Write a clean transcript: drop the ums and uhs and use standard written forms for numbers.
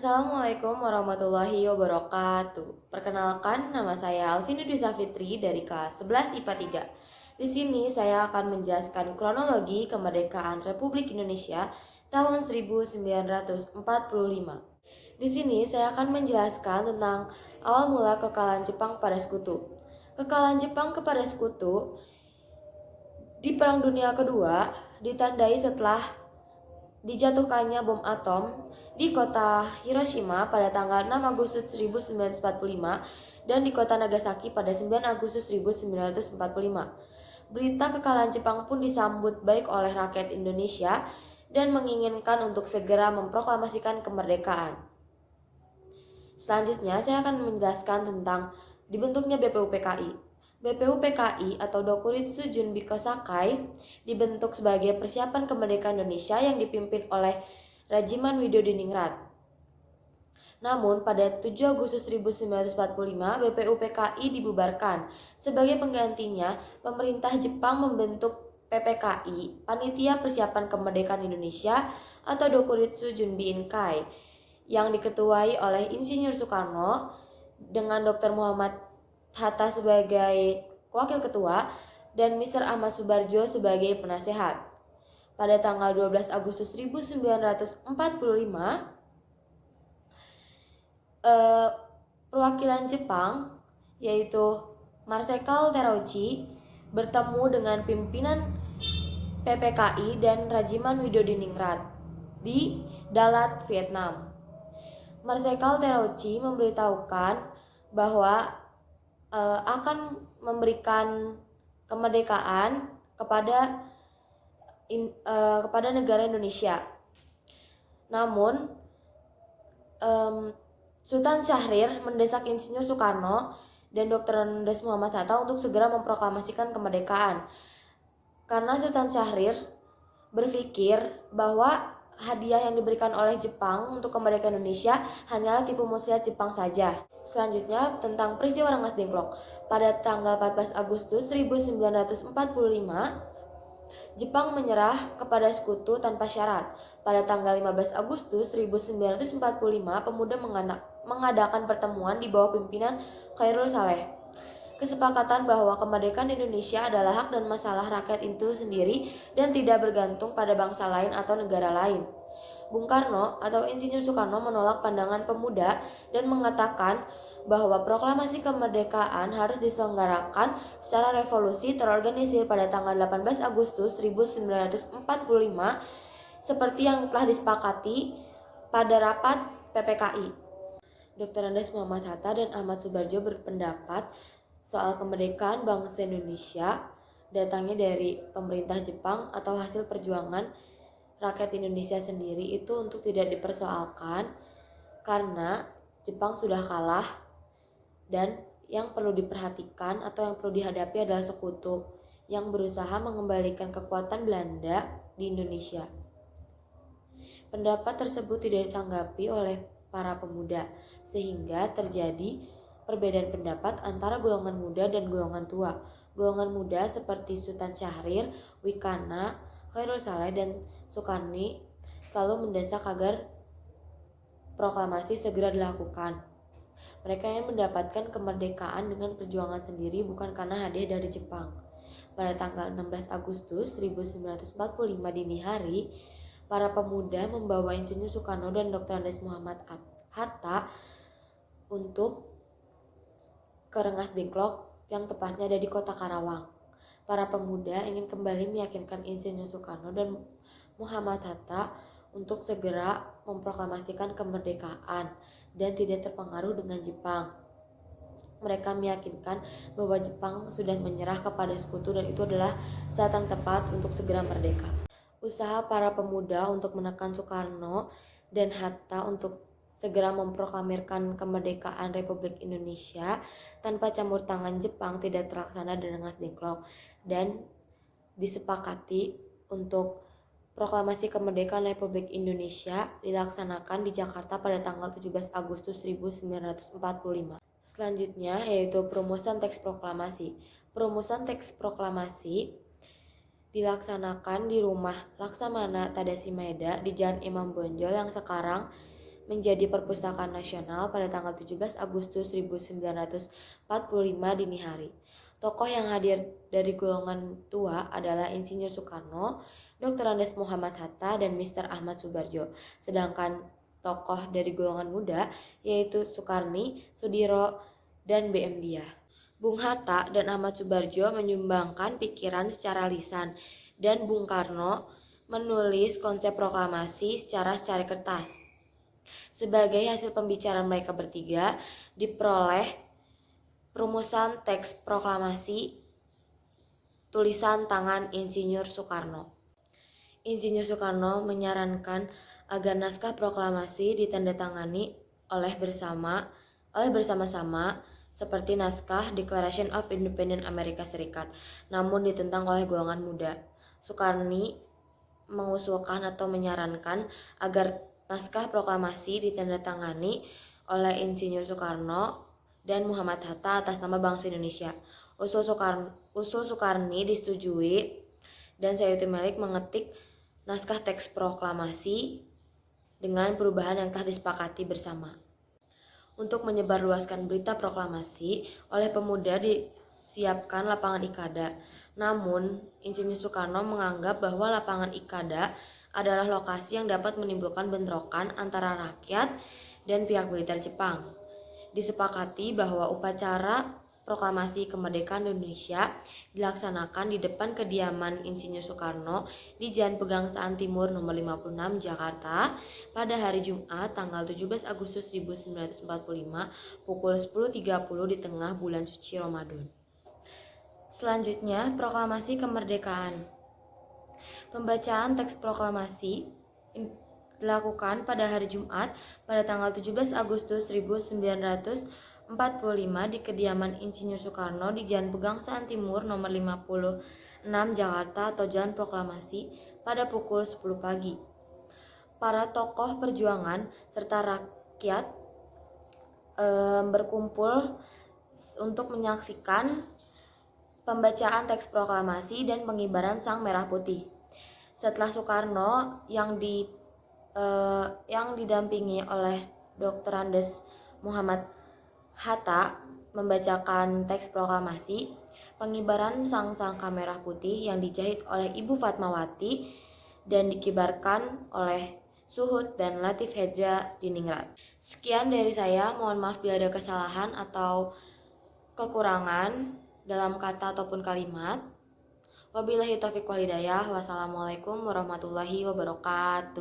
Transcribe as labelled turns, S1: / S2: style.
S1: Assalamualaikum warahmatullahi wabarakatuh. Perkenalkan, nama saya Alvin Disa Fitri dari kelas 11 IPA 3. Di sini saya akan menjelaskan kronologi kemerdekaan Republik Indonesia tahun 1945. Di sini saya akan menjelaskan tentang awal mula kekalahan Jepang pada Sekutu. Kekalahan Jepang kepada Sekutu di Perang Dunia Kedua ditandai setelah dijatuhkannya bom atom di kota Hiroshima pada tanggal 6 Agustus 1945 dan di kota Nagasaki pada 9 Agustus 1945. Berita kekalahan Jepang pun disambut baik oleh rakyat Indonesia dan menginginkan untuk segera memproklamasikan kemerdekaan. Selanjutnya saya akan menjelaskan tentang dibentuknya BPUPKI. BPUPKI atau Dokuritsu Junbiko Sakai dibentuk sebagai persiapan kemerdekaan Indonesia yang dipimpin oleh Rajiman Widodiningrat. Namun pada 7 Agustus 1945 BPUPKI dibubarkan. Sebagai penggantinya, pemerintah Jepang membentuk PPKI, Panitia Persiapan Kemerdekaan Indonesia atau Dokuritsu Junbinkai, yang diketuai oleh Insinyur Soekarno dengan Dr. Muhammad Hatta sebagai wakil ketua dan Mr. Ahmad Subarjo sebagai penasehat. Pada tanggal 12 Agustus 1945, perwakilan Jepang yaitu Marsekal Terauchi bertemu dengan pimpinan PPKI dan Rajiman Widodiningrat di Dalat, Vietnam. Marsekal Terauchi memberitahukan bahwa akan memberikan kemerdekaan kepada negara Indonesia. Namun Sultan Syahrir mendesak Insinyur Soekarno dan Dr. Andes Muhammad Hatta untuk segera memproklamasikan kemerdekaan. Karena Sultan Syahrir berpikir bahwa hadiah yang diberikan oleh Jepang untuk kemerdekaan Indonesia hanyalah tipu muslihat Jepang saja. Selanjutnya tentang peristiwa Rengas Dengklok. Pada tanggal 14 Agustus 1945, Jepang menyerah kepada Sekutu tanpa syarat. Pada tanggal 15 Agustus 1945, pemuda mengadakan pertemuan di bawah pimpinan Khairul Saleh. Kesepakatan bahwa kemerdekaan Indonesia adalah hak dan masalah rakyat itu sendiri dan tidak bergantung pada bangsa lain atau negara lain. Bung Karno atau Insinyur Soekarno menolak pandangan pemuda dan mengatakan bahwa proklamasi kemerdekaan harus diselenggarakan secara revolusi terorganisir pada tanggal 18 Agustus 1945 seperti yang telah disepakati pada rapat PPKI. Dr. Andes Muhammad Hatta dan Ahmad Subarjo berpendapat soal kemerdekaan bangsa Indonesia datangnya dari pemerintah Jepang atau hasil perjuangan rakyat Indonesia sendiri itu untuk tidak dipersoalkan karena Jepang sudah kalah dan yang perlu diperhatikan atau yang perlu dihadapi adalah Sekutu yang berusaha mengembalikan kekuatan Belanda di Indonesia. Pendapat tersebut tidak ditanggapi oleh para pemuda sehingga terjadi perbedaan pendapat antara golongan muda dan golongan tua. Golongan muda seperti Sultan Syahrir, Wikana, Khairul Saleh, dan Sukarni selalu mendesak agar proklamasi segera dilakukan. Mereka ingin mendapatkan kemerdekaan dengan perjuangan sendiri bukan karena hadiah dari Jepang. Pada tanggal 16 Agustus 1945 dini hari, para pemuda membawa Insinyur Soekarno dan Dr. Andes Muhammad Hatta untuk ke Rengas Dengklok yang tepatnya ada di kota Karawang. Para pemuda ingin kembali meyakinkan Insinyur Soekarno dan Muhammad Hatta untuk segera memproklamasikan kemerdekaan dan tidak terpengaruh dengan Jepang. Mereka meyakinkan bahwa Jepang sudah menyerah kepada Sekutu dan itu adalah saat yang tepat untuk segera merdeka. Usaha para pemuda untuk menekan Soekarno dan Hatta untuk segera memproklamirkan kemerdekaan Republik Indonesia tanpa campur tangan Jepang tidak terlaksana di Rengas Dengklok dan disepakati untuk proklamasi kemerdekaan Republik Indonesia dilaksanakan di Jakarta pada tanggal 17 Agustus 1945. Selanjutnya yaitu perumusan teks proklamasi. Perumusan teks proklamasi dilaksanakan di rumah Laksamana Tadasi Maeda di Jalan Imam Bonjol yang sekarang menjadi perpustakaan nasional pada tanggal 17 Agustus 1945 dini hari. Tokoh yang hadir dari golongan tua adalah Insinyur Soekarno, Dr. Andes Muhammad Hatta, dan Mr. Ahmad Subarjo. Sedangkan tokoh dari golongan muda yaitu Soekarni, Sudiro, dan BM Diah. Bung Hatta dan Ahmad Subarjo menyumbangkan pikiran secara lisan, dan Bung Karno menulis konsep proklamasi secara kertas. Sebagai hasil pembicaraan mereka bertiga, diperoleh perumusan teks proklamasi tulisan tangan Insinyur Soekarno. Insinyur Soekarno menyarankan agar naskah proklamasi ditandatangani oleh bersama-sama seperti naskah Declaration of Independence Amerika Serikat, namun ditentang oleh golongan muda. Soekarni mengusulkan atau menyarankan agar naskah proklamasi ditandatangani oleh Insinyur Soekarno dan Muhammad Hatta atas nama bangsa Indonesia. Usul Soekarni disetujui dan Sayuti Melik mengetik naskah teks proklamasi dengan perubahan yang telah disepakati bersama. Untuk menyebarluaskan berita proklamasi, oleh pemuda disiapkan lapangan Ikada. Namun, Insinyur Soekarno menganggap bahwa lapangan Ikada adalah lokasi yang dapat menimbulkan bentrokan antara rakyat dan pihak militer Jepang. Disepakati bahwa upacara proklamasi kemerdekaan Indonesia dilaksanakan di depan kediaman Insinyur Soekarno di Jalan Pegangsaan Timur nomor 56 Jakarta pada hari Jumat tanggal 17 Agustus 1945 pukul 10.30 di tengah bulan suci Ramadan. Selanjutnya, proklamasi kemerdekaan. Pembacaan teks proklamasi dilakukan pada hari Jumat pada tanggal 17 Agustus 1945 di kediaman Insinyur Soekarno di Jalan Pegangsaan Timur nomor 56 Jakarta atau Jalan Proklamasi pada pukul 10 pagi. Para tokoh perjuangan serta rakyat berkumpul untuk menyaksikan pembacaan teks proklamasi dan pengibaran sang merah putih. Setelah Soekarno yang didampingi oleh Dr. Andes Muhammad Hatta membacakan teks proklamasi, pengibaran sang merah putih yang dijahit oleh Ibu Fatmawati dan dikibarkan oleh Suhud dan Latif Hedja Diningrat. Sekian dari saya, mohon maaf bila ada kesalahan atau kekurangan dalam kata ataupun kalimat. Wabillahi taufiq wal hidayah. Wassalamualaikum warahmatullahi wabarakatuh.